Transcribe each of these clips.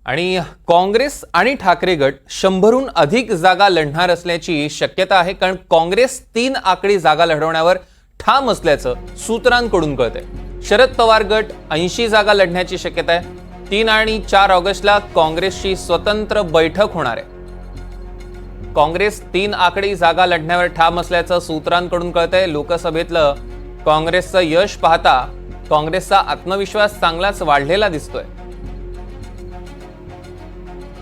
आणि काँग्रेस आणि ठाकरे गट 100हून अधिक जागा लढणार असल्याची शक्यता आहे, कारण काँग्रेस 3 आकडी जागा लढवण्यावर ठाम असल्याचं सूत्रांकडून कळतंय. शरद पवार गट 80 जागा लढण्याची शक्यता आहे. 3 आणि 4 ऑगस्टला काँग्रेसची स्वतंत्र बैठक होणार आहे. काँग्रेस 3 आकडी जागा लढण्यावर ठाम असल्याचं सूत्रांकडून कळतंय. लोकसभेतलं काँग्रेसचं यश पाहता काँग्रेसचा आत्मविश्वास चांगलाच वाढलेला दिसतोय.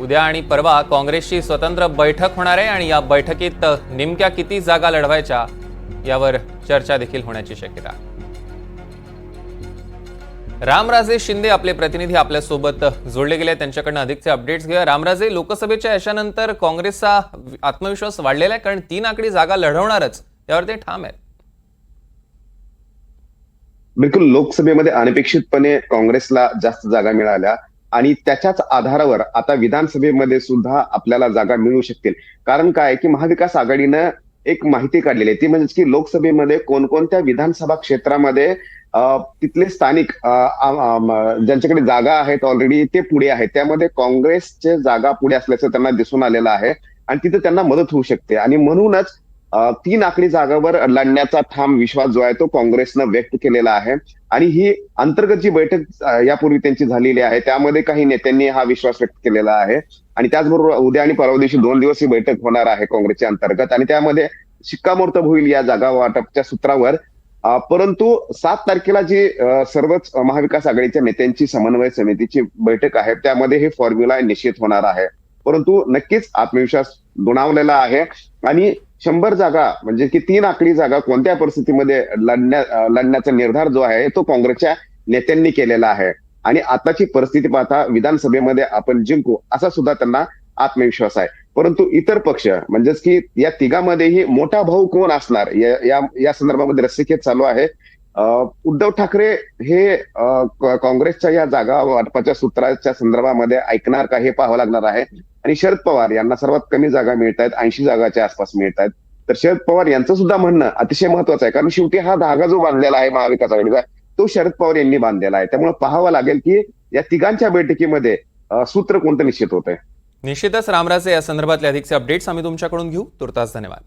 उद्या आणि परवा काँग्रेसची स्वतंत्र बैठक होणार आहे आणि या बैठकीत नेमक्या किती जागा लढवायच्या यावर चर्चा देखील होण्याची शक्यता आहे. रामराजे शिंदे आपले प्रतिनिधी आपल्या सोबत जोडले गेले, त्यांच्याकडनं अधिकचे अपडेट्स घेऊया. रामराजे, लोकसभेच्या यशानंतर काँग्रेसचा आत्मविश्वास वाढलेला आहे, कारण 3 आकडी जागा लढवणारच यावर ते ठाम आहेत. बिलकुल, लोकसभेमध्ये अनपेक्षितपणे काँग्रेसला जास्त जागा मिळाल्या आणि त्याच्याच आधारावर आता विधानसभेमध्ये सुद्धा आपल्याला जागा मिळू शकतील. कारण काय की महाविकास आघाडीनं एक माहिती काढलेली आहे, ती म्हणजे की लोकसभेमध्ये कोणकोणत्या विधानसभा क्षेत्रामध्ये तिथले स्थानिक ज्यांच्याकडे जागा आहेत ऑलरेडी ते पुढे आहेत, त्यामध्ये काँग्रेसचे जागा पुढे असल्याचं त्यांना दिसून आलेलं आहे आणि तिथे त्यांना मदत होऊ शकते. आणि म्हणूनच 3 आकडी जागावर लढण्याचा ठाम विश्वास जो आहे तो काँग्रेसनं व्यक्त केलेला आहे. आणि ही अंतर्गत जी बैठक यापूर्वी त्यांची झालेली आहे त्यामध्ये काही नेत्यांनी हा विश्वास व्यक्त केलेला आहे. आणि त्याचबरोबर उद्या आणि परवा दिवशी 2 दिवस ही बैठक होणार आहे काँग्रेसच्या अंतर्गत आणि त्यामध्ये शिक्कामोर्तब होईल या जागा वाटपच्या सूत्रावर. परंतु 7 तारखेला जी सर्वच महाविकास आघाडीच्या नेत्यांची समन्वय समितीची बैठक आहे त्यामध्ये हे फॉर्म्युला निश्चित होणार आहे. परंतु नक्कीच आत्मविश्वास दुणावलेला आहे आणि 100 जागा म्हणजे की 3 आकडी जागा कोणत्या परिस्थितीमध्ये लढण्याचा निर्धार जो आहे तो काँग्रेसच्या नेत्यांनी केलेला आहे. आणि आताची परिस्थिती पाहता विधानसभेमध्ये आपण जिंकू असा सुद्धा त्यांना आत्मविश्वास आहे. परंतु इतर पक्ष म्हणजेच की या तिघांमध्येही मोठा भाऊ कोण असणार या संदर्भामध्ये रस्सीखेच चालू आहे. उद्धव ठाकरे हे काँग्रेसच्या या जागा वाटपाच्या सूत्राच्या संदर्भामध्ये ऐकणार का हे पाहावं लागणार आहे. आणि शरद पवार यांना सर्वात कमी जागा मिळत आहेत, 80 जागाच्या आसपास मिळत आहेत. तर शरद पवार यांचं सुद्धा म्हणणं अतिशय महत्वाचं आहे, कारण शेवटी हा धागा जो बांधलेला आहे महाविकास आघाडीचा तो शरद पवार यांनी बांधलेला आहे. त्यामुळे पाहावं लागेल की या तिघांच्या बैठकीमध्ये सूत्र कोणतं निश्चित होत आहे. निश्चितच रामराजे, या संदर्भातले अधिकचे अपडेट्स आम्ही तुमच्याकडून घेऊ. तुर्तास धन्यवाद.